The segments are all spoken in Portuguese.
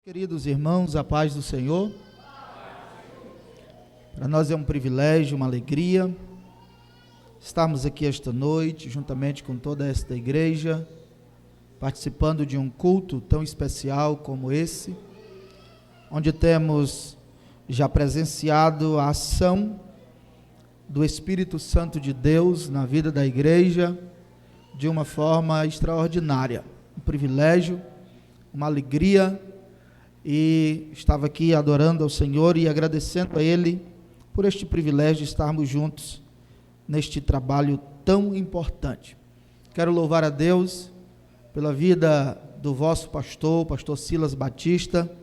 Queridos irmãos, a paz do Senhor. Para nós é um privilégio, uma alegria estarmos aqui esta noite, juntamente com toda esta igreja, participando de um culto tão especial como esse, onde temos já presenciado a ação do Espírito Santo de Deus na vida da igreja de uma forma extraordinária. Um privilégio, uma alegria. E estava aqui adorando ao Senhor e agradecendo a Ele por este privilégio de estarmos juntos neste trabalho tão importante. Quero louvar a Deus pela vida do vosso pastor, o pastor Silas Batista,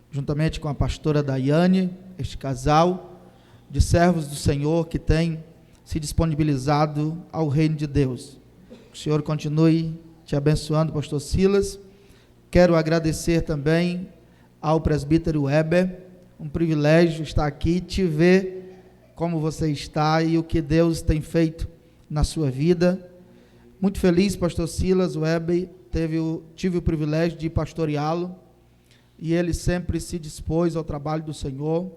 juntamente com a pastora Daiane, este casal de servos do Senhor que tem se disponibilizado ao reino de Deus. Que o Senhor continue te abençoando, pastor Silas. Quero agradecer também ao presbítero Weber, um privilégio estar aqui, te ver como você está e o que Deus tem feito na sua vida. Muito feliz, pastor Silas Weber, tive o privilégio de pastoreá-lo, e ele sempre se dispôs ao trabalho do Senhor,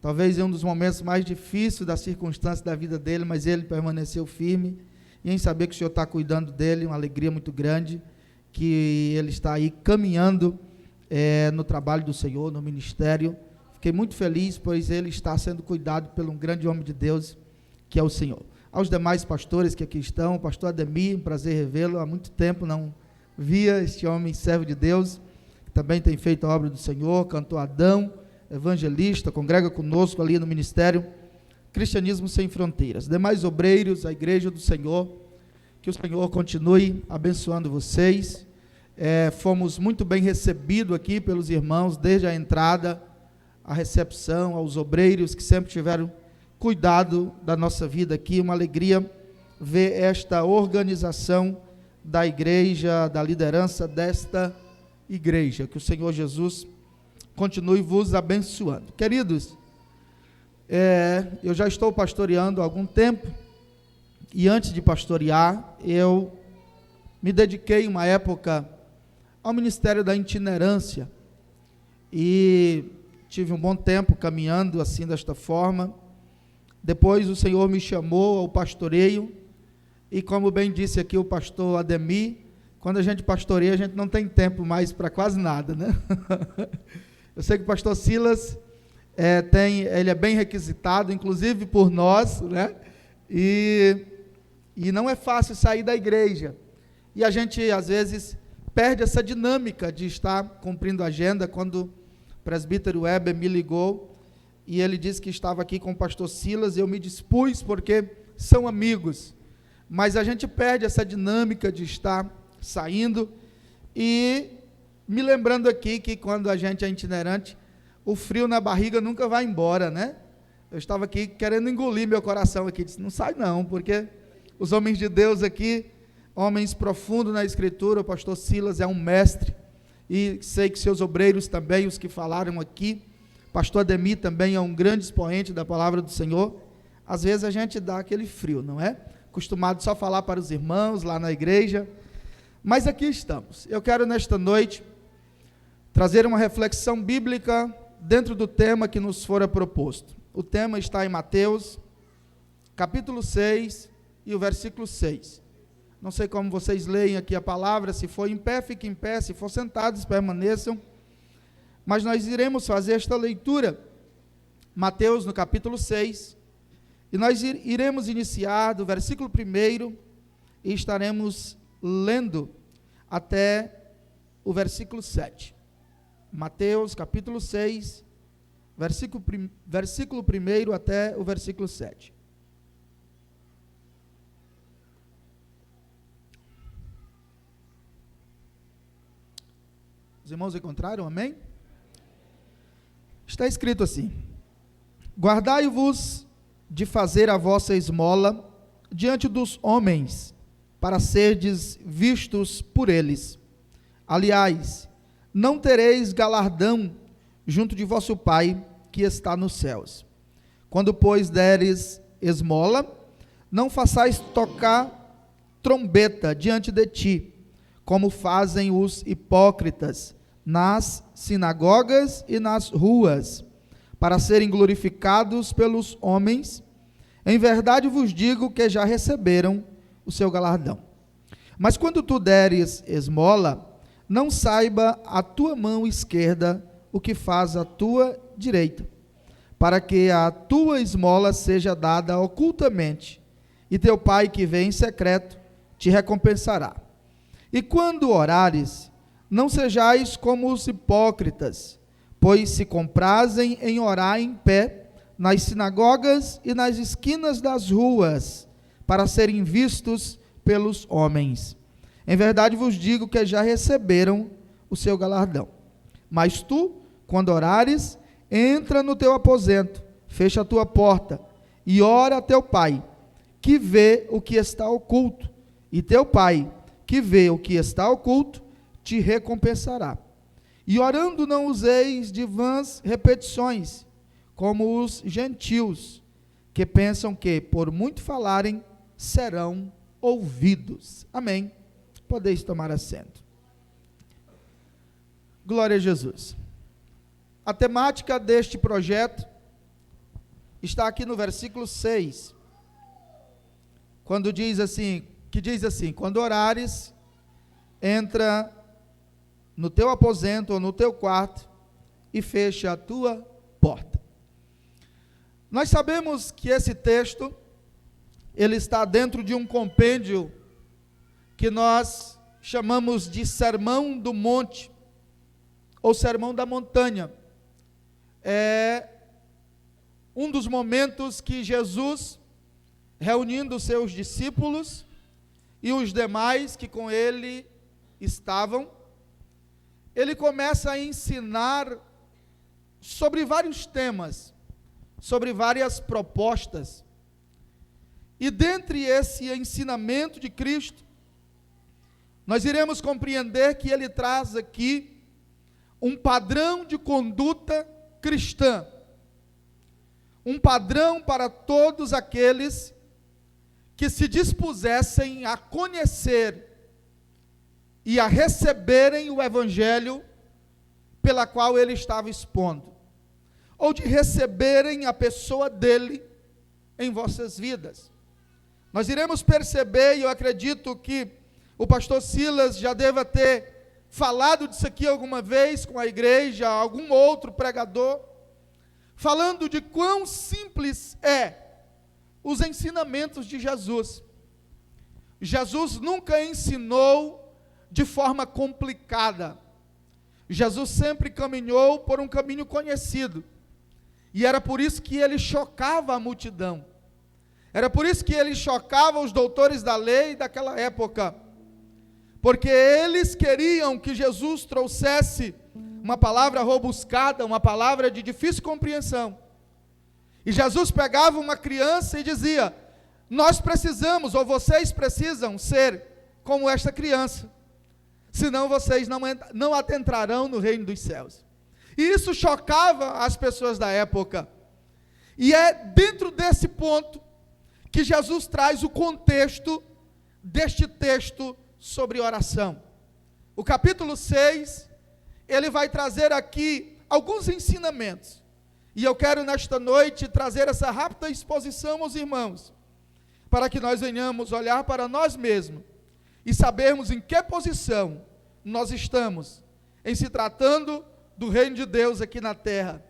talvez em um dos momentos mais difíceis das circunstâncias da vida dele, mas ele permaneceu firme, e em saber que o Senhor está cuidando dele, uma alegria muito grande, que ele está aí caminhando no trabalho do Senhor, no ministério. Fiquei muito feliz, pois ele está sendo cuidado por um grande homem de Deus, que é o Senhor. Aos demais pastores que aqui estão, o pastor Ademir, um prazer revê-lo, há muito tempo não via este homem servo de Deus, que também tem feito a obra do Senhor, cantor Adão, evangelista, congrega conosco ali no ministério Cristianismo Sem Fronteiras. Demais obreiros, a igreja do Senhor, que o Senhor continue abençoando vocês. Fomos muito bem recebidos aqui pelos irmãos, desde a entrada, a recepção, aos obreiros que sempre tiveram cuidado da nossa vida aqui. Uma alegria ver esta organização da igreja, da liderança desta igreja. Que o Senhor Jesus continue vos abençoando. Queridos, eu já estou pastoreando há algum tempo, e antes de pastorear, eu me dediquei uma época ao ministério da itinerância, e tive um bom tempo caminhando assim, desta forma. Depois o Senhor me chamou ao pastoreio, e como bem disse aqui o pastor Ademir, quando a gente pastoreia, a gente não tem tempo mais para quase nada, né? Eu sei que o pastor Silas ele é bem requisitado, inclusive por nós, né? E não é fácil sair da igreja, e a gente às vezes perde essa dinâmica de estar cumprindo a agenda. Quando o presbítero Weber me ligou, e ele disse que estava aqui com o pastor Silas, eu me dispus, porque são amigos, mas a gente perde essa dinâmica de estar saindo, e me lembrando aqui que quando a gente é itinerante, o frio na barriga nunca vai embora, né? Eu estava aqui querendo engolir meu coração aqui, disse, não sai não, porque os homens de Deus aqui, homens profundos na Escritura, o pastor Silas é um mestre, e sei que seus obreiros também, os que falaram aqui, pastor Ademir também é um grande expoente da palavra do Senhor. Às vezes a gente dá aquele frio, não é? Acostumado só a falar para os irmãos lá na igreja, mas aqui estamos. Eu quero nesta noite trazer uma reflexão bíblica dentro do tema que nos fora proposto. O tema está em Mateus, capítulo 6 e o versículo 6. Não sei como vocês leem aqui a palavra, se for em pé, fiquem em pé, se for sentados, permaneçam, mas nós iremos fazer esta leitura, Mateus no capítulo 6, e nós iremos iniciar do versículo 1, e estaremos lendo até o versículo 7, Mateus capítulo 6, versículo 1 até o versículo 7. Os irmãos encontraram, amém? Está escrito assim: guardai-vos de fazer a vossa esmola diante dos homens, para serdes vistos por eles. Aliás, não tereis galardão junto de vosso Pai, que está nos céus. Quando, pois, deres esmola, não façais tocar trombeta diante de ti, como fazem os hipócritas nas sinagogas e nas ruas, para serem glorificados pelos homens. Em verdade vos digo que já receberam o seu galardão. Mas quando tu deres esmola, não saiba a tua mão esquerda o que faz a tua direita, para que a tua esmola seja dada ocultamente, e teu pai que vê em secreto te recompensará. E quando orares, não sejais como os hipócritas, pois se comprazem em orar em pé, nas sinagogas e nas esquinas das ruas, para serem vistos pelos homens. Em verdade vos digo que já receberam o seu galardão. Mas tu, quando orares, entra no teu aposento, fecha a tua porta, e ora a teu pai, que vê o que está oculto, e teu pai, que vê o que está oculto, te recompensará. E orando não useis de vãs repetições, como os gentios, que pensam que, por muito falarem, serão ouvidos. Amém. Podeis tomar assento. Glória a Jesus. A temática deste projeto está aqui no versículo 6, quando diz assim, quando orares, entra no teu aposento ou no teu quarto e fecha a tua porta. Nós sabemos que esse texto, ele está dentro de um compêndio que nós chamamos de Sermão do Monte, ou Sermão da Montanha. É um dos momentos que Jesus, reunindo os seus discípulos e os demais que com ele estavam, ele começa a ensinar sobre vários temas, sobre várias propostas. E dentre esse ensinamento de Cristo, nós iremos compreender que ele traz aqui um padrão de conduta cristã, um padrão para todos aqueles que se dispusessem a conhecer e a receberem o evangelho pela qual ele estava expondo, ou de receberem a pessoa dele em vossas vidas. Nós iremos perceber, e eu acredito que o pastor Silas já deva ter falado disso aqui alguma vez com a igreja, algum outro pregador, falando de quão simples é os ensinamentos de Jesus. Jesus nunca ensinou de forma complicada. Jesus sempre caminhou por um caminho conhecido. E era por isso que ele chocava a multidão. Era por isso que ele chocava os doutores da lei daquela época. Porque eles queriam que Jesus trouxesse uma palavra robuscada, uma palavra de difícil compreensão. E Jesus pegava uma criança e dizia: nós precisamos, ou vocês precisam ser como esta criança, senão vocês não adentrarão no reino dos céus. E isso chocava as pessoas da época. E é dentro desse ponto que Jesus traz o contexto deste texto sobre oração. O capítulo 6, ele vai trazer aqui alguns ensinamentos. E eu quero nesta noite trazer essa rápida exposição aos irmãos, para que nós venhamos olhar para nós mesmos e sabermos em que posição nós estamos, em se tratando do reino de Deus aqui na terra,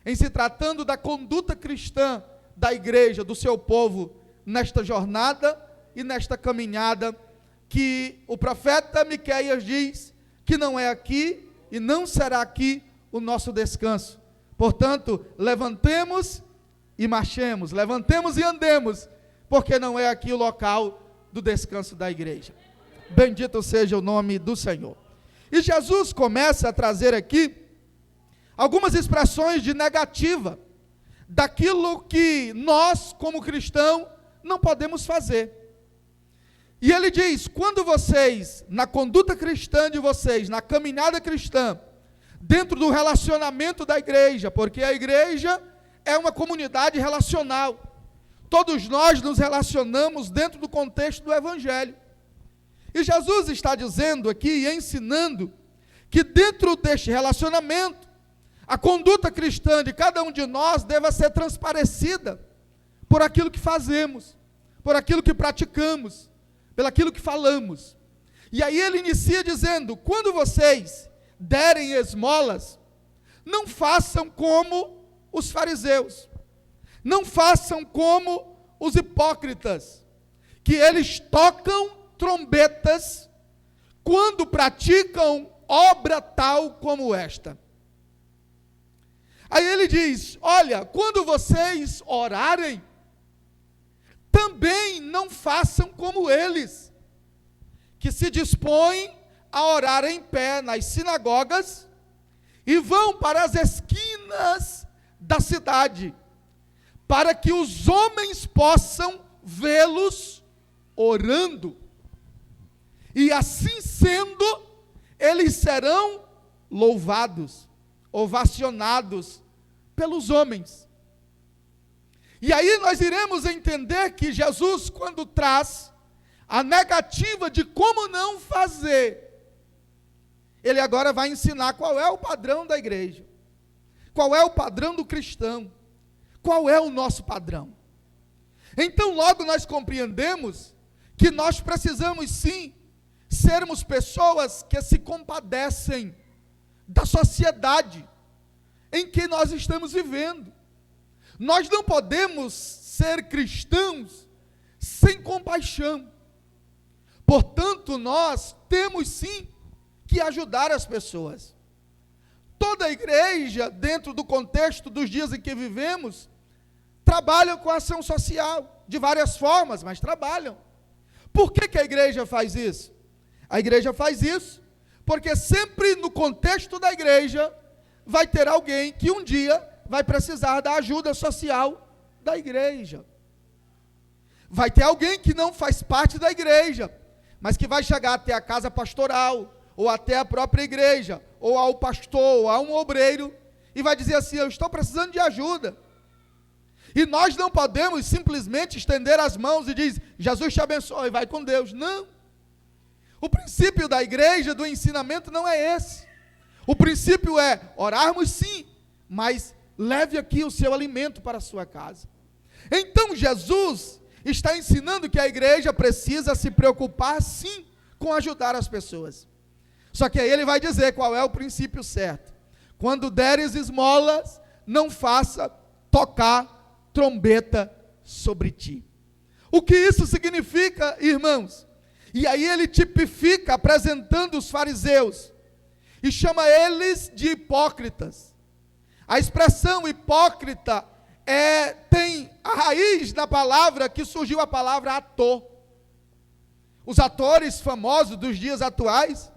em se tratando da conduta cristã da igreja, do seu povo, nesta jornada e nesta caminhada, que o profeta Miqueias diz que não é aqui e não será aqui o nosso descanso. Portanto, levantemos e marchemos, levantemos e andemos, porque não é aqui o local do descanso da igreja. Bendito seja o nome do Senhor. E Jesus começa a trazer aqui algumas expressões de negativa daquilo que nós, como cristãos, não podemos fazer. E ele diz: quando vocês, na conduta cristã de vocês, na caminhada cristã, dentro do relacionamento da igreja, porque a igreja é uma comunidade relacional, todos nós nos relacionamos dentro do contexto do evangelho. E Jesus está dizendo aqui, ensinando, que dentro deste relacionamento, a conduta cristã de cada um de nós deva ser transparecida por aquilo que fazemos, por aquilo que praticamos, pelo aquilo que falamos. E aí ele inicia dizendo: quando vocês derem esmolas, não façam como os fariseus, não façam como os hipócritas, que eles tocam trombetas quando praticam obra tal como esta. Aí ele diz: olha, quando vocês orarem, também não façam como eles, que se dispõem a orar em pé nas sinagogas e vão para as esquinas da cidade, para que os homens possam vê-los orando. E assim sendo, eles serão louvados, ovacionados pelos homens. E aí nós iremos entender que Jesus, quando traz a negativa de como não fazer, ele agora vai ensinar qual é o padrão da igreja, qual é o padrão do cristão, qual é o nosso padrão. Então logo nós compreendemos que nós precisamos sim sermos pessoas que se compadecem da sociedade em que nós estamos vivendo. Nós não podemos ser cristãos sem compaixão. Portanto, nós temos sim que ajudar as pessoas. Toda a igreja, dentro do contexto dos dias em que vivemos, trabalha com ação social, de várias formas, mas trabalham. Por que a igreja faz isso? A igreja faz isso porque sempre no contexto da igreja vai ter alguém que um dia vai precisar da ajuda social da igreja. Vai ter alguém que não faz parte da igreja, mas que vai chegar até a casa pastoral, ou até a própria igreja, ou ao pastor, ou a um obreiro, e vai dizer assim: eu estou precisando de ajuda. E nós não podemos simplesmente estender as mãos e dizer: Jesus te abençoe, vai com Deus. Não. O princípio da igreja, do ensinamento, não é esse. O princípio é orarmos sim, mas leve aqui o seu alimento para a sua casa. Então Jesus está ensinando que a igreja precisa se preocupar sim com ajudar as pessoas. Só que aí ele vai dizer qual é o princípio certo. Quando deres esmolas, não faça tocar trombeta sobre ti. O que isso significa, irmãos? E aí ele tipifica apresentando os fariseus e chama eles de hipócritas. A expressão hipócrita tem a raiz na palavra que surgiu a palavra ator. Os atores famosos dos dias atuais,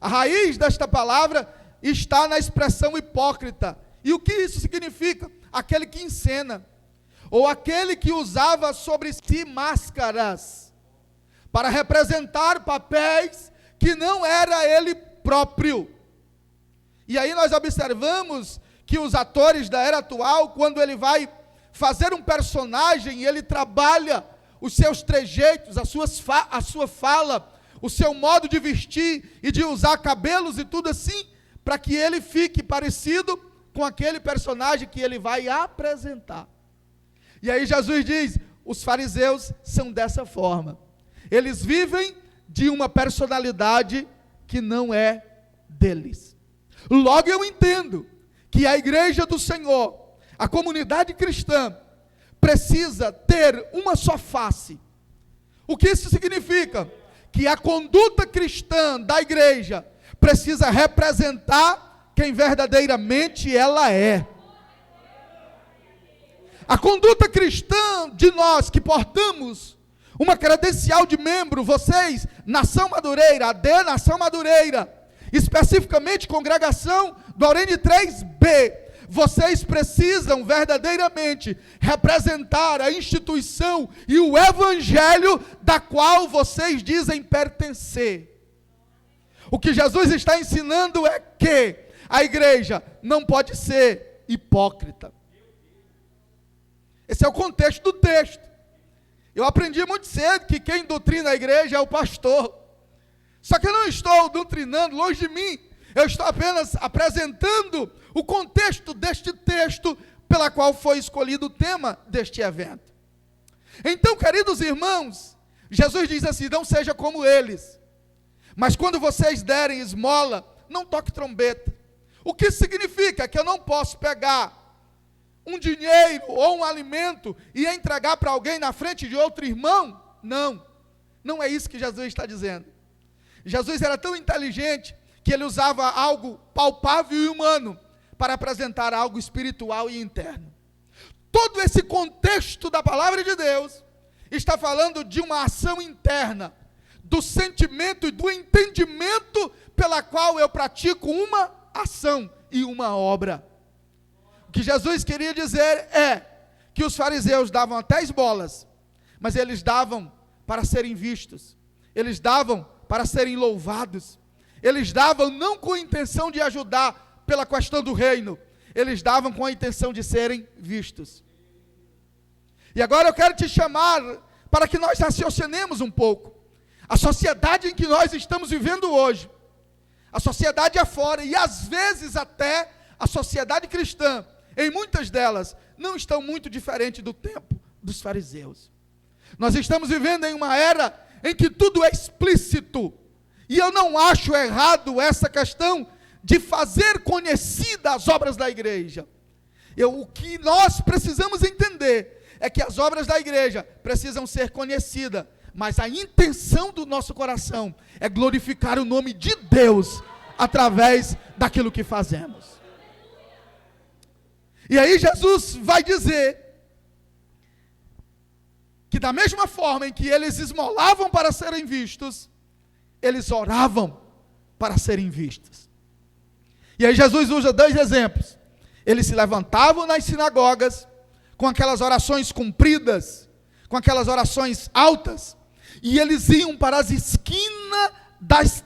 a raiz desta palavra está na expressão hipócrita. E o que isso significa? Aquele que encena, ou aquele que usava sobre si máscaras, para representar papéis que não era ele próprio. E aí nós observamos que os atores da era atual, quando ele vai fazer um personagem, ele trabalha os seus trejeitos, a sua fala, o seu modo de vestir e de usar cabelos e tudo assim, para que ele fique parecido com aquele personagem que ele vai apresentar. E aí Jesus diz: os fariseus são dessa forma. Eles vivem de uma personalidade que não é deles. Logo eu entendo que a igreja do Senhor, a comunidade cristã, precisa ter uma só face. O que isso significa? Que a conduta cristã da igreja precisa representar quem verdadeiramente ela é. A conduta cristã de nós que portamos uma credencial de membro, vocês, Nação Madureira, AD Nação Madureira, especificamente congregação do Aurene 3B, vocês precisam verdadeiramente representar a instituição e o evangelho da qual vocês dizem pertencer. O que Jesus está ensinando é que a igreja não pode ser hipócrita. Esse é o contexto do texto. Eu aprendi muito cedo que quem doutrina a igreja é o pastor. Só que eu não estou doutrinando, longe de mim. Eu estou apenas apresentando o contexto deste texto pela qual foi escolhido o tema deste evento. Então, queridos irmãos, Jesus diz assim: não seja como eles, mas quando vocês derem esmola, não toque trombeta. O que significa? Que eu não posso pegar um dinheiro ou um alimento e entregar para alguém na frente de outro irmão? Não é isso que Jesus está dizendo. Jesus era tão inteligente que ele usava algo palpável e humano para apresentar algo espiritual e interno. Todo esse contexto da palavra de Deus está falando de uma ação interna, do sentimento e do entendimento pela qual eu pratico uma ação e uma obra. O que Jesus queria dizer é que os fariseus davam até esmolas, mas eles davam para serem vistos, eles davam para serem louvados, eles davam não com a intenção de ajudar pela questão do reino, eles davam com a intenção de serem vistos. E agora eu quero te chamar para que nós raciocinemos um pouco. A sociedade em que nós estamos vivendo hoje, a sociedade afora, e às vezes até a sociedade cristã, em muitas delas, não estão muito diferente do tempo dos fariseus. Nós estamos vivendo em uma era em que tudo é explícito, e eu não acho errado essa questão de fazer conhecida as obras da igreja. O que nós precisamos entender é que as obras da igreja precisam ser conhecidas, mas a intenção do nosso coração é glorificar o nome de Deus através daquilo que fazemos. E aí Jesus vai dizer que da mesma forma em que eles esmolavam para serem vistos, eles oravam para serem vistos. E aí Jesus usa 2 exemplos. Eles se levantavam nas sinagogas, com aquelas orações compridas, com aquelas orações altas, e eles iam para as esquinas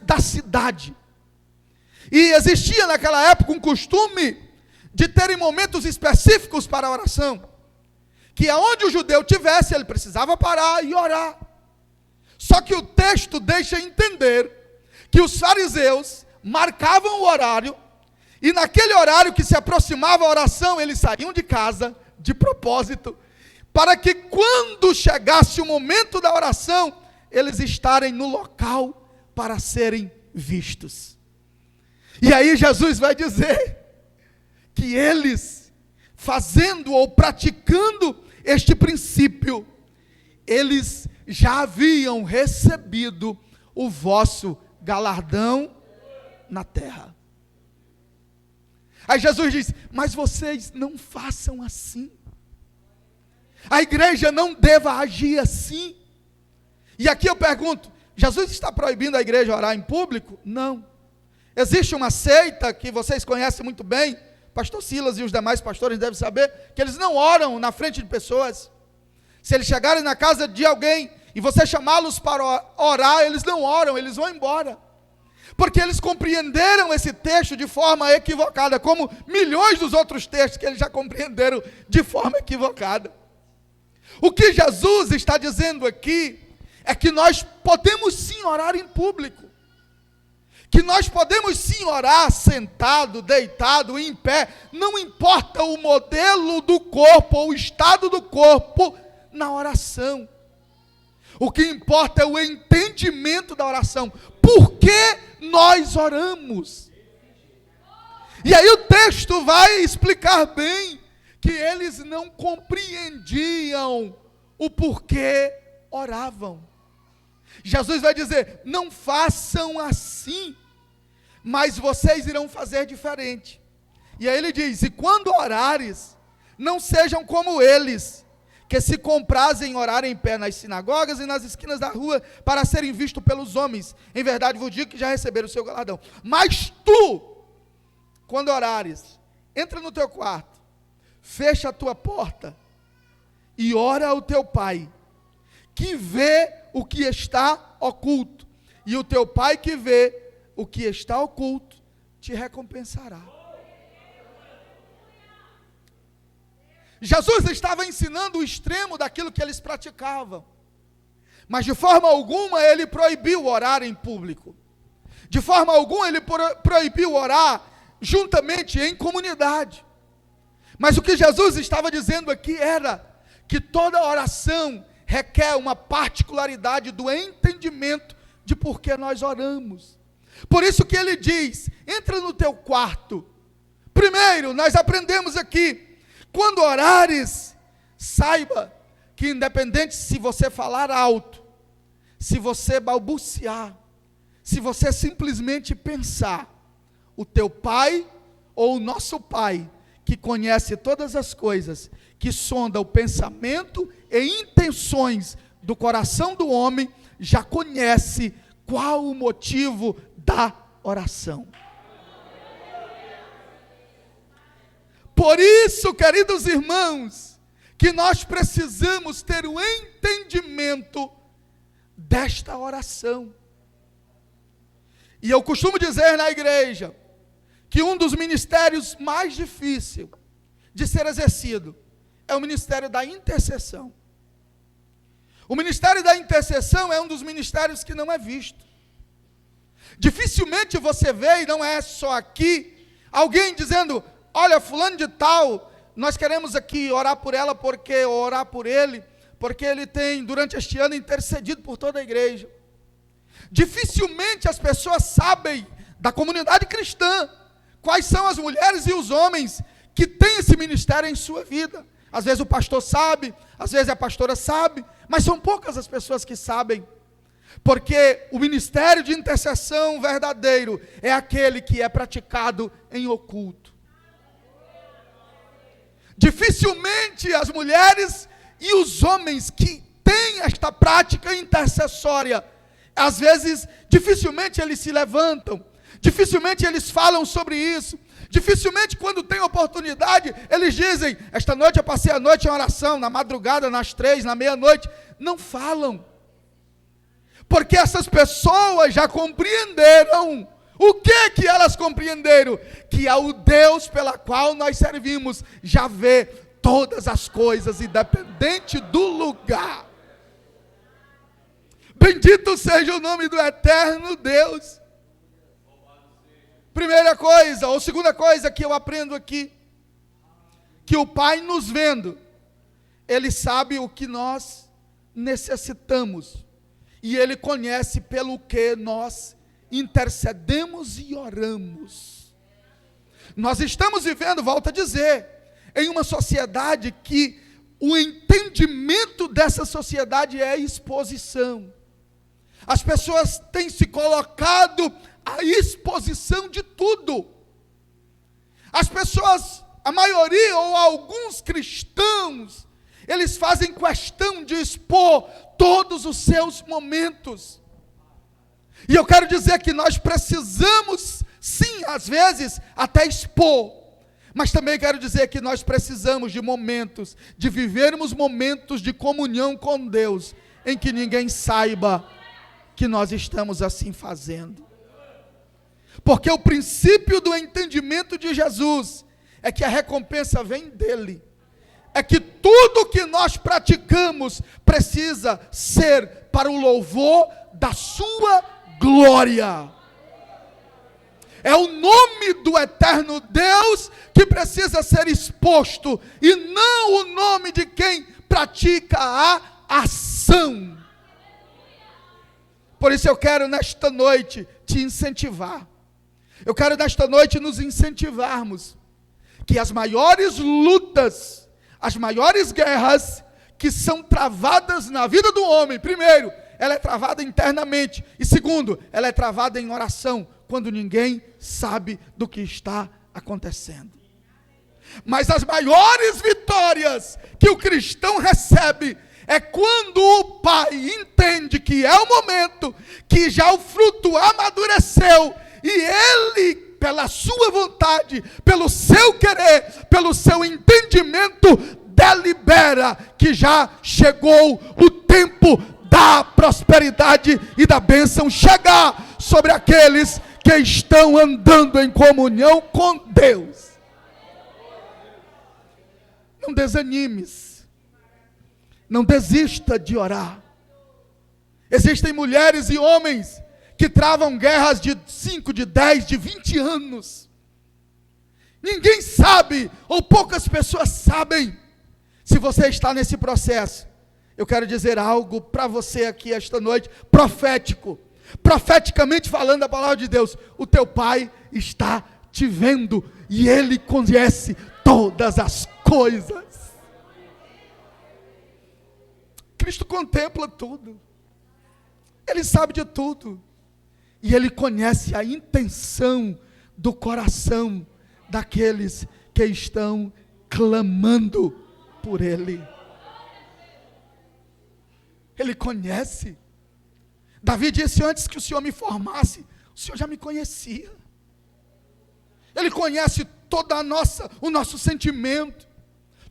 da cidade. E existia naquela época um costume de terem momentos específicos para a oração, que aonde o judeu tivesse, ele precisava parar e orar. Só que o texto deixa entender que os fariseus marcavam o horário, e naquele horário que se aproximava a oração, eles saíam de casa, de propósito, para que quando chegasse o momento da oração, eles estarem no local para serem vistos. E aí Jesus vai dizer que eles, fazendo ou praticando este princípio, eles já haviam recebido o vosso galardão na terra. Aí Jesus diz: mas vocês não façam assim. A igreja não deva agir assim. E aqui eu pergunto: Jesus está proibindo a igreja orar em público? Não. Existe uma seita que vocês conhecem muito bem, pastor Silas e os demais pastores devem saber, que eles não oram na frente de pessoas. Se eles chegarem na casa de alguém e você chamá-los para orar, eles não oram, eles vão embora. Porque eles compreenderam esse texto de forma equivocada, como milhões dos outros textos que eles já compreenderam de forma equivocada. O que Jesus está dizendo aqui é que nós podemos sim orar em público, que nós podemos sim orar sentado, deitado, em pé, não importa o modelo do corpo ou o estado do corpo na oração. O que importa é o entendimento da oração. Por que nós oramos? E aí o texto vai explicar bem que eles não compreendiam o porquê oravam. Jesus vai dizer: não façam assim, mas vocês irão fazer diferente. E aí ele diz: e quando orares, não sejam como eles, que se comprazem em orar em pé nas sinagogas e nas esquinas da rua, para serem vistos pelos homens. Em verdade vos digo que já receberam o seu galardão. Mas tu, quando orares, entra no teu quarto, fecha a tua porta, e ora ao teu pai, que vê o que está oculto, e o teu pai que vê o que está oculto, te recompensará. Jesus estava ensinando o extremo daquilo que eles praticavam, mas de forma alguma ele proibiu orar em público. De forma alguma ele proibiu orar juntamente em comunidade. Mas o que Jesus estava dizendo aqui era que toda oração requer uma particularidade do entendimento de por que nós oramos. Por isso que ele diz: entra no teu quarto. Primeiro, nós aprendemos aqui, quando orares, saiba que independente se você falar alto, se você balbuciar, se você simplesmente pensar, o teu Pai ou o nosso Pai, que conhece todas as coisas, que sonda o pensamento e intenções do coração do homem, já conhece qual o motivo da oração. Por isso, queridos irmãos, que nós precisamos ter o entendimento desta oração. E eu costumo dizer na igreja, que um dos ministérios mais difíceis de ser exercido é o ministério da intercessão. O ministério da intercessão é um dos ministérios que não é visto. Dificilmente você vê, e não é só aqui, alguém dizendo: olha, fulano de tal, nós queremos aqui orar por ela, orar por ele, porque ele tem, durante este ano, intercedido por toda a igreja. Dificilmente as pessoas sabem, da comunidade cristã, quais são as mulheres e os homens que têm esse ministério em sua vida. Às vezes o pastor sabe, às vezes a pastora sabe, mas são poucas as pessoas que sabem. Porque o ministério de intercessão verdadeiro é aquele que é praticado em oculto. Dificilmente as mulheres e os homens que têm esta prática intercessória, às vezes, dificilmente eles se levantam, dificilmente eles falam sobre isso, dificilmente quando tem oportunidade, eles dizem: esta noite eu passei a noite em oração, na madrugada, nas 3, na meia-noite. Não falam, porque essas pessoas já compreenderam. O que elas compreenderam? Que o Deus pela qual nós servimos já vê todas as coisas, independente do lugar. Bendito seja o nome do eterno Deus. Primeira coisa, ou segunda coisa que eu aprendo aqui, que o Pai nos vendo, Ele sabe o que nós necessitamos, e Ele conhece pelo que nós intercedemos e oramos. Nós estamos vivendo, volto a dizer, em uma sociedade que o entendimento dessa sociedade é a exposição. As pessoas têm se colocado à exposição de tudo. As pessoas, a maioria ou alguns cristãos, eles fazem questão de expor todos os seus momentos. E eu quero dizer que nós precisamos, sim, às vezes, até expor. Mas também quero dizer que nós precisamos de momentos, de vivermos momentos de comunhão com Deus, em que ninguém saiba que nós estamos assim fazendo. Porque o princípio do entendimento de Jesus é que a recompensa vem dele. É que tudo que nós praticamos precisa ser para o louvor da sua glória. É o nome do eterno Deus que precisa ser exposto, e não o nome de quem pratica a ação. Por isso eu quero nesta noite te incentivar. Eu quero nesta noite nos incentivarmos que as maiores lutas, as maiores guerras que são travadas na vida do homem, primeiro, ela é travada internamente, e segundo, ela é travada em oração, quando ninguém sabe do que está acontecendo. Mas as maiores vitórias que o cristão recebe é quando o Pai entende que é o momento, que já o fruto amadureceu, e Ele, pela sua vontade, pelo seu querer, pelo seu entendimento, delibera que já chegou o tempo da prosperidade e da bênção chegar sobre aqueles que estão andando em comunhão com Deus. Não desanimes, não desista de orar. Existem mulheres e homens que travam guerras de 5, de 10, de 20 anos. Ninguém sabe, ou poucas pessoas sabem, se você está nesse processo. Eu quero dizer algo para você aqui esta noite, profético. Profeticamente falando a palavra de Deus, o teu Pai está te vendo e Ele conhece todas as coisas. Cristo contempla tudo, Ele sabe de tudo, e Ele conhece a intenção do coração daqueles que estão clamando por Ele. Ele conhece. Davi disse: antes que o Senhor me formasse, o Senhor já me conhecia. Ele conhece toda o nosso sentimento,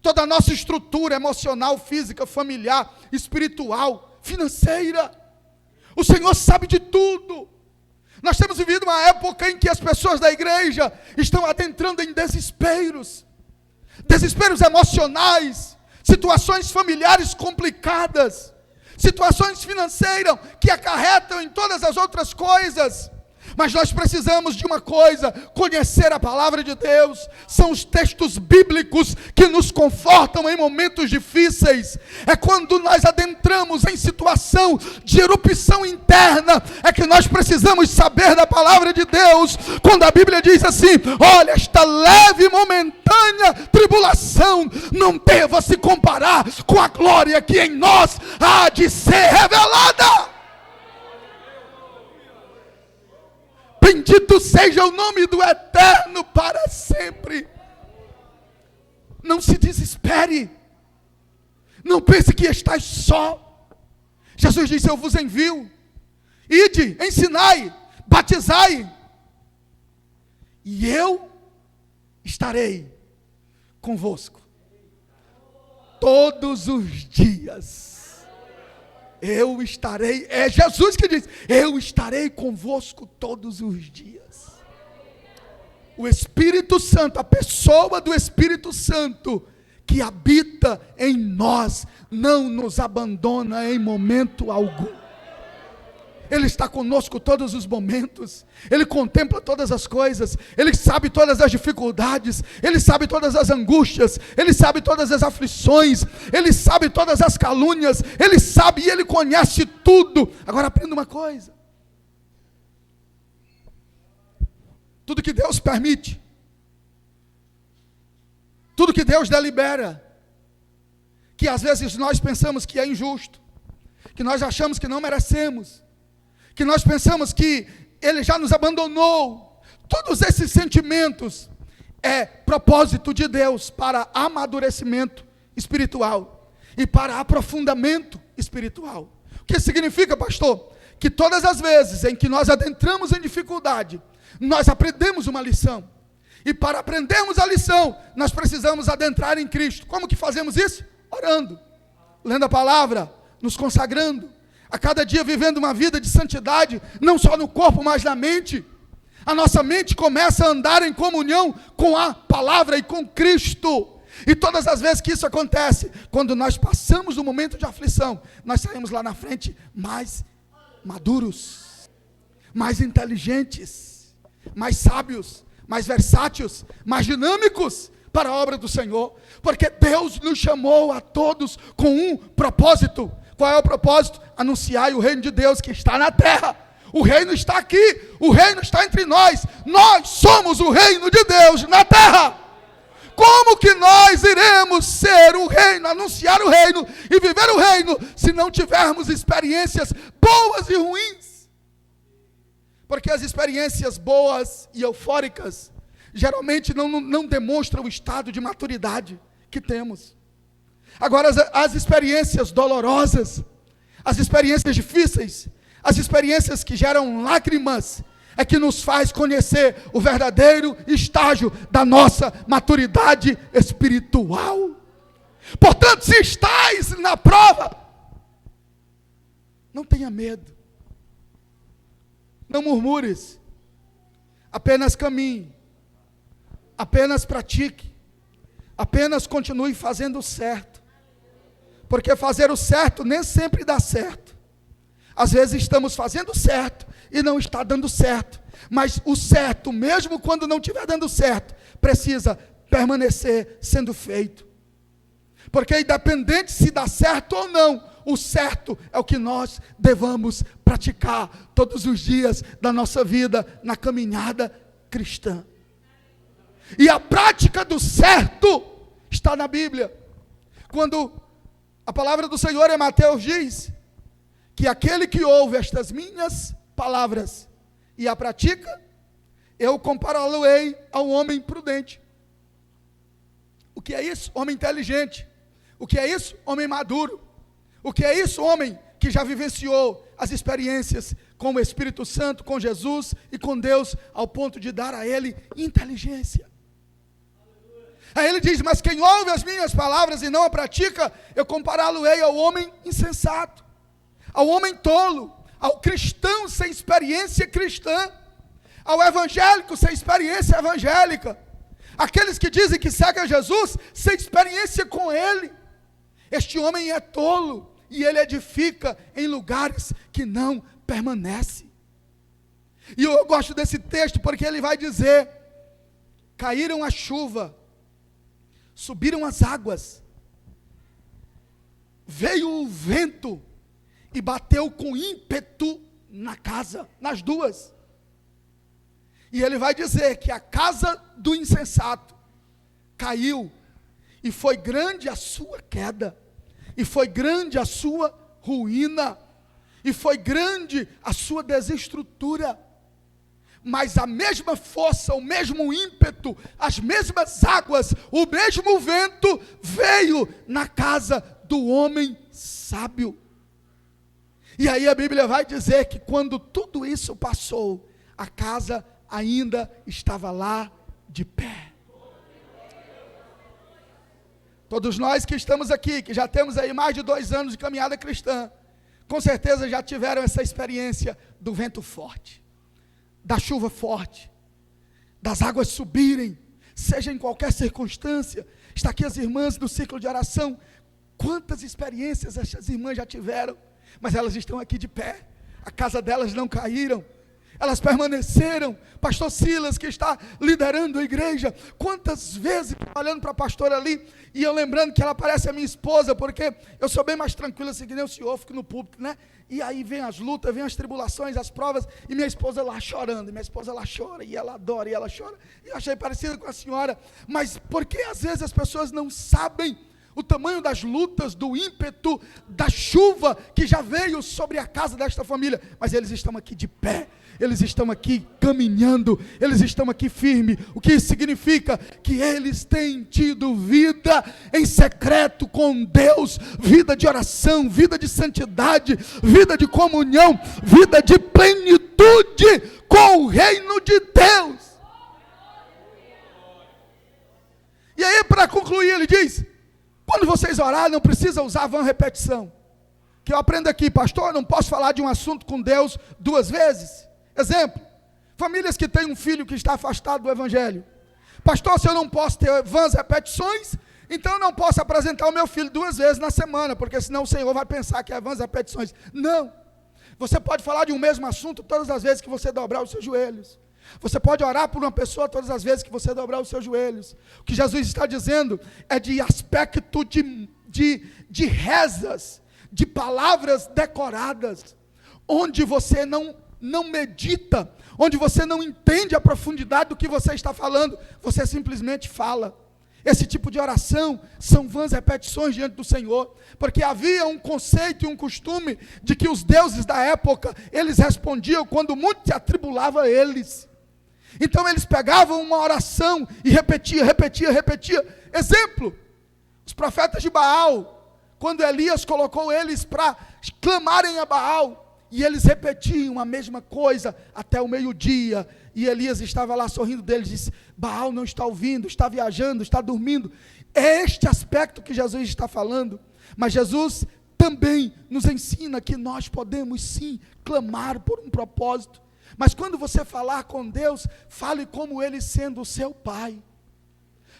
toda a nossa estrutura emocional, física, familiar, espiritual, financeira. O Senhor sabe de tudo. Nós temos vivido uma época em que as pessoas da igreja estão adentrando em desesperos emocionais, situações familiares complicadas, situações financeiras que acarretam em todas as outras coisas. Mas nós precisamos de uma coisa: conhecer a palavra de Deus. São os textos bíblicos que nos confortam em momentos difíceis. É quando nós adentramos em situação de erupção interna, é que nós precisamos saber da palavra de Deus. Quando a Bíblia diz assim: olha, esta leve e momentânea tribulação não deva se comparar com a glória que em nós há de ser revelada. Bendito seja o nome do Eterno para sempre. Não se desespere. Não pense que estás só. Jesus disse: eu vos envio. Ide, ensinai, batizai, e eu estarei convosco todos os dias. Eu estarei, é Jesus que diz: eu estarei convosco todos os dias. O Espírito Santo, a pessoa do Espírito Santo que habita em nós, não nos abandona em momento algum. Ele está conosco todos os momentos. Ele contempla todas as coisas. Ele sabe todas as dificuldades. Ele sabe todas as angústias. Ele sabe todas as aflições. Ele sabe todas as calúnias. Ele sabe e Ele conhece tudo. Agora aprenda uma coisa: tudo que Deus permite, tudo que Deus delibera, que às vezes nós pensamos que é injusto, que nós achamos que não merecemos, que nós pensamos que Ele já nos abandonou, todos esses sentimentos é propósito de Deus para amadurecimento espiritual e para aprofundamento espiritual. O que significa, pastor? Que todas as vezes em que nós adentramos em dificuldade, nós aprendemos uma lição, e para aprendermos a lição, nós precisamos adentrar em Cristo. Como que fazemos isso? Orando, lendo a palavra, nos consagrando, a cada dia vivendo uma vida de santidade, não só no corpo, mas na mente. A nossa mente começa a andar em comunhão com a palavra e com Cristo. E todas as vezes que isso acontece, quando nós passamos do momento de aflição, nós saímos lá na frente mais maduros, mais inteligentes, mais sábios, mais versáteis, mais dinâmicos para a obra do Senhor. Porque Deus nos chamou a todos com um propósito. Qual é o propósito? Anunciar o reino de Deus que está na terra. O reino está aqui, o reino está entre nós. Nós somos o reino de Deus na terra. Como que nós iremos ser o reino, anunciar o reino e viver o reino, se não tivermos experiências boas e ruins? Porque as experiências boas e eufóricas geralmente não demonstram o estado de maturidade que temos. Agora, as experiências dolorosas, as experiências difíceis, as experiências que geram lágrimas, é que nos faz conhecer o verdadeiro estágio da nossa maturidade espiritual. Portanto, se estáis na prova, não tenha medo, não murmures, apenas caminhe, apenas pratique, apenas continue fazendo o certo. Porque fazer o certo nem sempre dá certo. Às vezes estamos fazendo certo e não está dando certo. Mas o certo, mesmo quando não estiver dando certo, precisa permanecer sendo feito. Porque independente se dá certo ou não, o certo é o que nós devamos praticar todos os dias da nossa vida na caminhada cristã. E a prática do certo está na Bíblia. Quando a palavra do Senhor em Mateus diz que aquele que ouve estas minhas palavras e a pratica, eu compará-lo-ei ao homem prudente. O que é isso? Homem inteligente. O que é isso? Homem maduro. O que é isso? Homem que já vivenciou as experiências com o Espírito Santo, com Jesus e com Deus, ao ponto de dar a ele inteligência. Aí ele diz, mas quem ouve as minhas palavras e não a pratica, eu compará-lo-ei ao homem insensato, ao homem tolo, ao cristão sem experiência cristã, ao evangélico sem experiência evangélica, aqueles que dizem que seguem a Jesus sem experiência com ele. Este homem é tolo e ele edifica em lugares que não permanecem. E eu gosto desse texto porque ele vai dizer, caíram a chuva, subiram as águas, veio o vento e bateu com ímpeto na casa, nas duas. E ele vai dizer que a casa do insensato caiu, e foi grande a sua queda, e foi grande a sua ruína, e foi grande a sua desestrutura. Mas a mesma força, o mesmo ímpeto, as mesmas águas, o mesmo vento veio na casa do homem sábio. E aí a Bíblia vai dizer que quando tudo isso passou, a casa ainda estava lá de pé. Todos nós que estamos aqui, que já temos aí mais de 2 anos de caminhada cristã, com certeza já tiveram essa experiência do vento forte, da chuva forte, das águas subirem, seja em qualquer circunstância. Está aqui as irmãs do ciclo de oração, quantas experiências essas irmãs já tiveram, mas elas estão aqui de pé, a casa delas não caíram, elas permaneceram. Pastor Silas, que está liderando a igreja, quantas vezes, olhando para a pastora ali, e eu lembrando que ela parece a minha esposa, porque eu sou bem mais tranquilo assim que nem o senhor, fico no púlpito, né? E aí vem as lutas, vem as tribulações, as provas, e minha esposa lá chorando, e minha esposa lá chora, e ela adora, e ela chora, e eu achei parecida com a senhora. Mas por que às vezes as pessoas não sabem o tamanho das lutas, do ímpeto, da chuva que já veio sobre a casa desta família? Mas eles estão aqui de pé, eles estão aqui caminhando, eles estão aqui firmes. O que isso significa? Que eles têm tido vida em secreto com Deus, vida de oração, vida de santidade, vida de comunhão, vida de plenitude com o reino de Deus. E aí, para concluir, ele diz, quando vocês orarem, não precisa usar vã repetição. Que eu aprendo aqui, pastor, não posso falar de um assunto com Deus 2 vezes. Exemplo, famílias que têm um filho que está afastado do evangelho. Pastor, se eu não posso ter vãs repetições, então eu não posso apresentar o meu filho 2 vezes na semana, porque senão o Senhor vai pensar que é vãs repetições. Não, você pode falar de um mesmo assunto todas as vezes que você dobrar os seus joelhos. Você pode orar por uma pessoa todas as vezes que você dobrar os seus joelhos. O que Jesus está dizendo é de aspecto de rezas, de palavras decoradas, onde você não medita, onde você não entende a profundidade do que você está falando, você simplesmente fala. Esse tipo de oração são vãs repetições diante do Senhor, porque havia um conceito e um costume de que os deuses da época, eles respondiam quando muito se atribulava a eles. Então eles pegavam uma oração e repetia. Exemplo, os profetas de Baal, quando Elias colocou eles para clamarem a Baal, e eles repetiam a mesma coisa até o meio-dia, e Elias estava lá sorrindo deles, disse, Baal não está ouvindo, está viajando, está dormindo. É este aspecto que Jesus está falando, mas Jesus também nos ensina que nós podemos sim clamar por um propósito, mas quando você falar com Deus, fale como Ele sendo o seu Pai,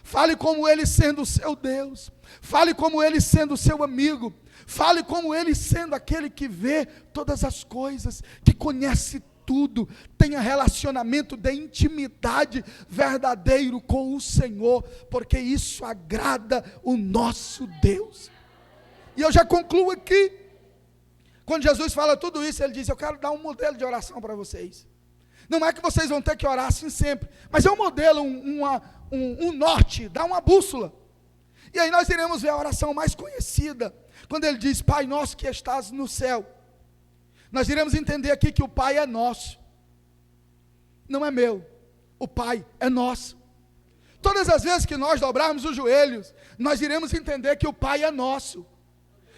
fale como Ele sendo o seu Deus, fale como Ele sendo o seu amigo, fale como Ele sendo aquele que vê todas as coisas, que conhece tudo, tenha relacionamento de intimidade verdadeiro com o Senhor, porque isso agrada o nosso Deus. E eu já concluo aqui. Quando Jesus fala tudo isso, ele diz: eu quero dar um modelo de oração para vocês. Não é que vocês vão ter que orar assim sempre, mas é um modelo, um norte, dá uma bússola. E aí nós iremos ver a oração mais conhecida, quando ele diz: Pai nosso que estás no céu. Nós iremos entender aqui que o Pai é nosso, não é meu, o Pai é nosso. Todas as vezes que nós dobrarmos os joelhos, nós iremos entender que o Pai é nosso.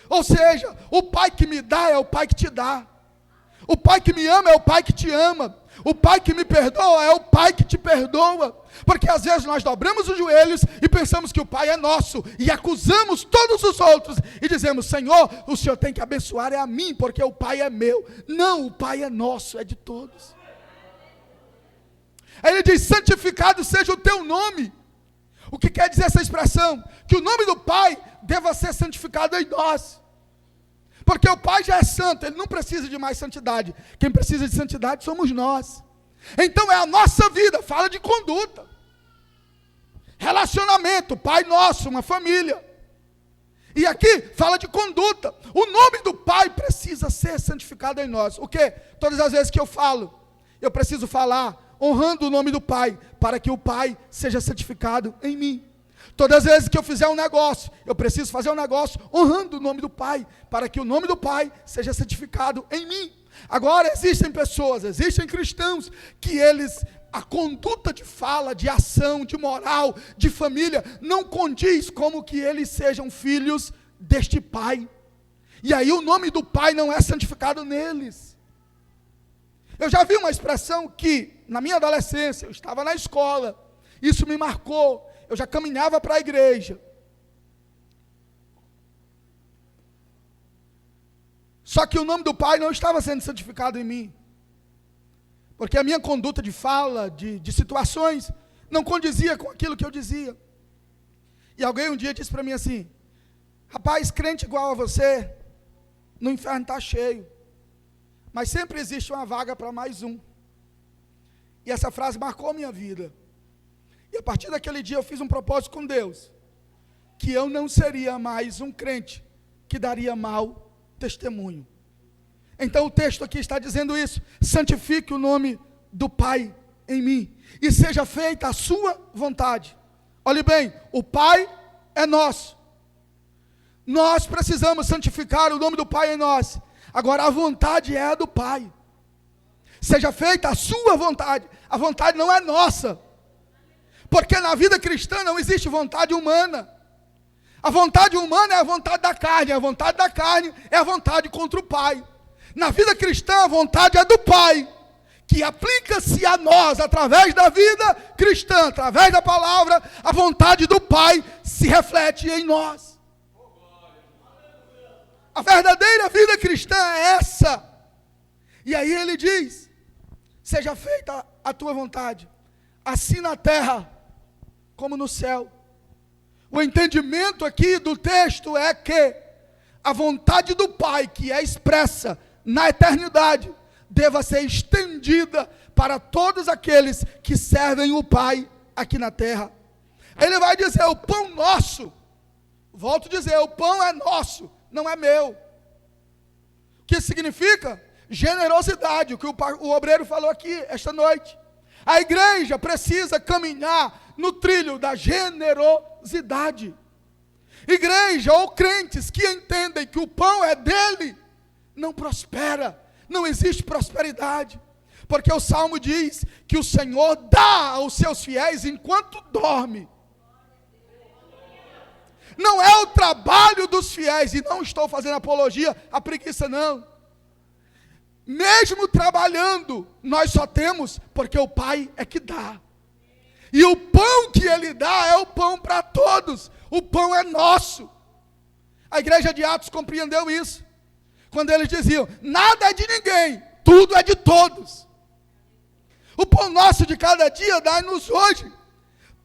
Ou seja, o Pai que me dá é o Pai que te dá. O Pai que me ama é o Pai que te ama. O Pai que me perdoa é o Pai que te perdoa. Porque às vezes nós dobramos os joelhos e pensamos que o Pai é nosso, e acusamos todos os outros, e dizemos: Senhor, o Senhor tem que abençoar é a mim, porque o Pai é meu. Não, o Pai é nosso, é de todos. Aí ele diz: santificado seja o teu nome. O que quer dizer essa expressão? Que o nome do Pai deva ser santificado em nós. Porque o Pai já é santo, Ele não precisa de mais santidade. Quem precisa de santidade somos nós. Então é a nossa vida, fala de conduta, relacionamento, Pai nosso, uma família. E aqui fala de conduta. O nome do Pai precisa ser santificado em nós. O quê? Todas as vezes que eu falo, eu preciso falar honrando o nome do Pai, para que o Pai seja santificado em mim. Todas as vezes que eu fizer um negócio, eu preciso fazer um negócio honrando o nome do Pai, para que o nome do Pai seja santificado em mim. Agora existem pessoas, existem cristãos, que a conduta de fala, de ação, de moral, de família, não condiz como que eles sejam filhos deste Pai. E aí o nome do Pai não é santificado neles. Eu já vi uma expressão que, na minha adolescência, eu estava na escola, isso me marcou. Eu já caminhava para a igreja. Só que o nome do Pai não estava sendo santificado em mim. Porque a minha conduta de fala, de situações, não condizia com aquilo que eu dizia. E alguém um dia disse para mim assim: rapaz, crente igual a você, no inferno está cheio. Mas sempre existe uma vaga para mais um. E essa frase marcou a minha vida. E a partir daquele dia eu fiz um propósito com Deus, que eu não seria mais um crente que daria mau testemunho. Então o texto aqui está dizendo isso: santifique o nome do Pai em mim, e seja feita a sua vontade. Olhe bem, o Pai é nosso. Nós precisamos santificar o nome do Pai em nós. Agora a vontade é a do Pai. Seja feita a sua vontade. A vontade não é nossa. Porque na vida cristã não existe vontade humana. A vontade humana é a vontade da carne. A vontade da carne é a vontade contra o Pai. Na vida cristã a vontade é do Pai, que aplica-se a nós através da vida cristã, através da palavra. A vontade do Pai se reflete em nós. A verdadeira vida cristã é essa. E aí ele diz: seja feita a tua vontade, assim na terra como no céu. O entendimento aqui do texto é que a vontade do Pai, que é expressa na eternidade, deva ser estendida para todos aqueles que servem o Pai aqui na terra. Ele vai dizer: o pão nosso, volto a dizer, o pão é nosso, não é meu. O que significa? Generosidade, o que o obreiro falou aqui esta noite. A igreja precisa caminhar no trilho da generosidade. Igreja ou crentes que entendem que o pão é dele, não prospera, não existe prosperidade. Porque o Salmo diz que o Senhor dá aos seus fiéis enquanto dorme. Não é o trabalho dos fiéis, e não estou fazendo apologia à preguiça não. Mesmo trabalhando, nós só temos porque o Pai é que dá. E o pão que Ele dá é o pão para todos. O pão é nosso. A igreja de Atos compreendeu isso. Quando eles diziam: nada é de ninguém, tudo é de todos. O pão nosso de cada dia dai-nos hoje.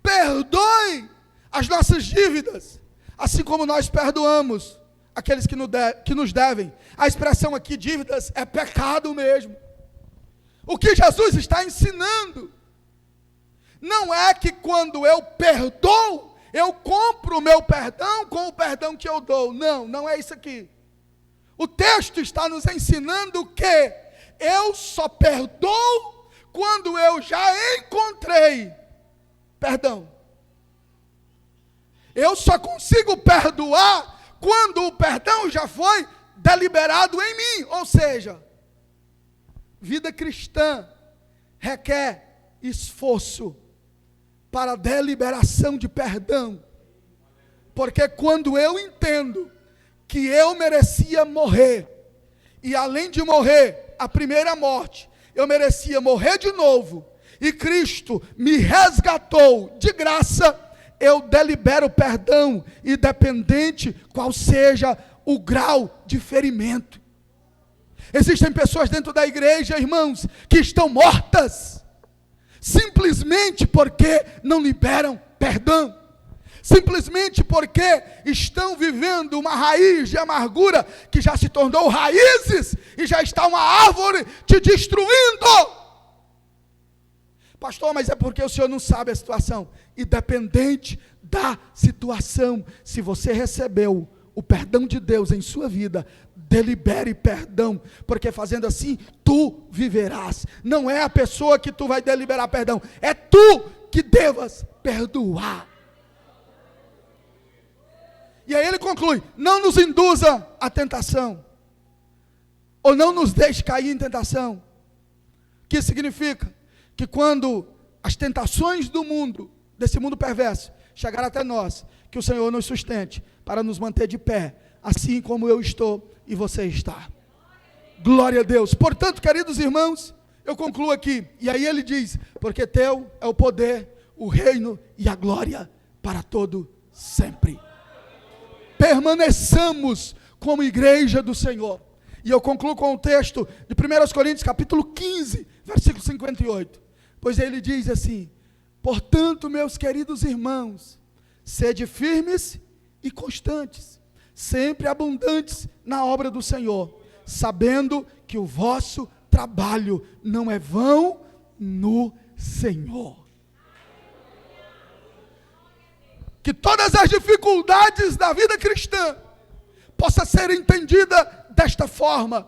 Perdoe as nossas dívidas, assim como nós perdoamos aqueles que nos devem. A expressão aqui, dívidas, é pecado mesmo. O que Jesus está ensinando não é que quando eu perdoo, eu compro o meu perdão com o perdão que eu dou. Não, não é isso aqui. O texto está nos ensinando que eu só perdoo quando eu já encontrei perdão. Eu só consigo perdoar quando o perdão já foi deliberado em mim. Ou seja, vida cristã requer esforço para a deliberação de perdão. Porque quando eu entendo que eu merecia morrer, e além de morrer a primeira morte, eu merecia morrer de novo, e Cristo me resgatou de graça, eu delibero perdão, independente qual seja o grau de ferimento. Existem pessoas dentro da igreja, irmãos, que estão mortas, simplesmente porque não liberam perdão, simplesmente porque estão vivendo uma raiz de amargura que já se tornou raízes e já está uma árvore te destruindo. Pastor, mas é porque o senhor não sabe a situação. Independente da situação, se você recebeu o perdão de Deus em sua vida, delibere perdão, porque fazendo assim, tu viverás. Não é a pessoa que tu vai deliberar perdão, é tu que devas perdoar. E aí ele conclui: não nos induza à tentação, ou não nos deixe cair em tentação. O que significa? Que quando as tentações do mundo, desse mundo perverso, chegar até nós, que o Senhor nos sustente, para nos manter de pé, assim como eu estou e você está. Glória a Deus. Portanto, queridos irmãos, eu concluo aqui, e aí ele diz: porque teu é o poder, o reino e a glória para todo sempre. Permaneçamos como igreja do Senhor. E eu concluo com o texto de 1 Coríntios capítulo 15, versículo 58. Pois ele diz assim: portanto, meus queridos irmãos, sede firmes e constantes, sempre abundantes na obra do Senhor, sabendo que o vosso trabalho não é vão no Senhor. Que todas as dificuldades da vida cristã possa ser entendida desta forma: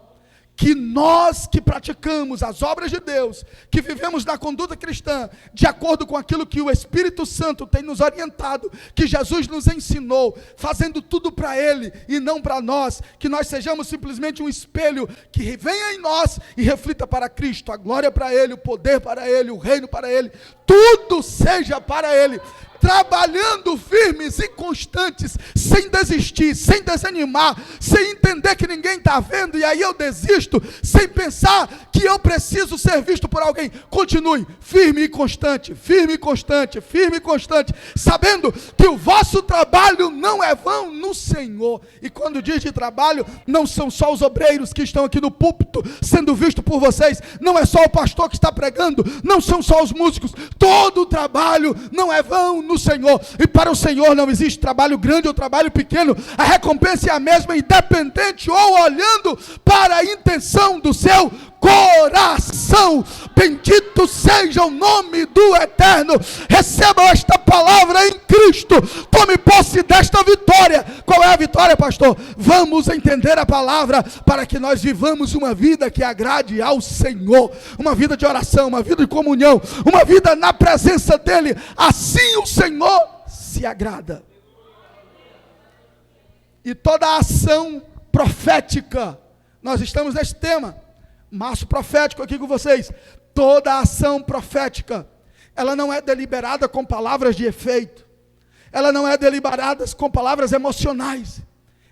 que nós que praticamos as obras de Deus, que vivemos na conduta cristã, de acordo com aquilo que o Espírito Santo tem nos orientado, que Jesus nos ensinou, fazendo tudo para Ele e não para nós, que nós sejamos simplesmente um espelho que venha em nós e reflita para Cristo, a glória para Ele, o poder para Ele, o reino para Ele, tudo seja para Ele, trabalhando firmes e constantes, sem desistir, sem desanimar, sem entender que ninguém está vendo e aí eu desisto, sem pensar que eu preciso ser visto por alguém. Continue firme e constante, firme e constante, firme e constante, sabendo que o vosso trabalho não é vão no Senhor. E quando diz de trabalho, não são só os obreiros que estão aqui no púlpito sendo visto por vocês, não é só o pastor que está pregando, não são só os músicos, todo o trabalho não é vão no Senhor. E para o Senhor não existe trabalho grande ou trabalho pequeno, a recompensa é a mesma, independente ou olhando para a intenção do seu coração. Bendito seja o nome do Eterno. Receba esta palavra em Cristo, tome posse desta vitória. Qual é a vitória, pastor? Vamos entender a palavra para que nós vivamos uma vida que agrade ao Senhor, uma vida de oração, uma vida de comunhão, uma vida na presença dEle. Assim o Senhor se agrada. E toda a ação profética, nós estamos nesse tema, março profético aqui com vocês. Toda a ação profética, ela não é deliberada com palavras de efeito, ela não é deliberada com palavras emocionais,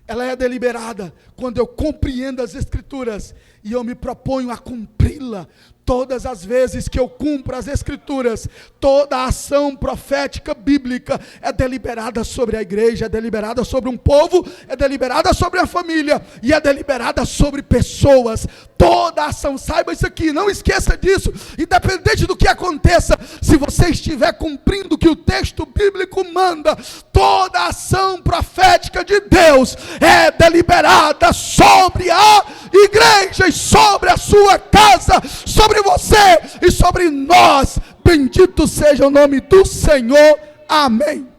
ela é deliberada quando eu compreendo as Escrituras e eu me proponho a cumpri-la. Todas as vezes que eu cumpro as Escrituras, toda a ação profética bíblica é deliberada sobre a igreja, é deliberada sobre um povo, é deliberada sobre a família e é deliberada sobre pessoas. Toda a ação, saiba isso aqui, não esqueça disso, independente do que aconteça, se você estiver cumprindo o que o texto bíblico manda, toda a ação profética de Deus é deliberada sobre a igreja e sobre a sua casa, sobre sobre você e sobre nós. Bendito seja o nome do Senhor. Amém.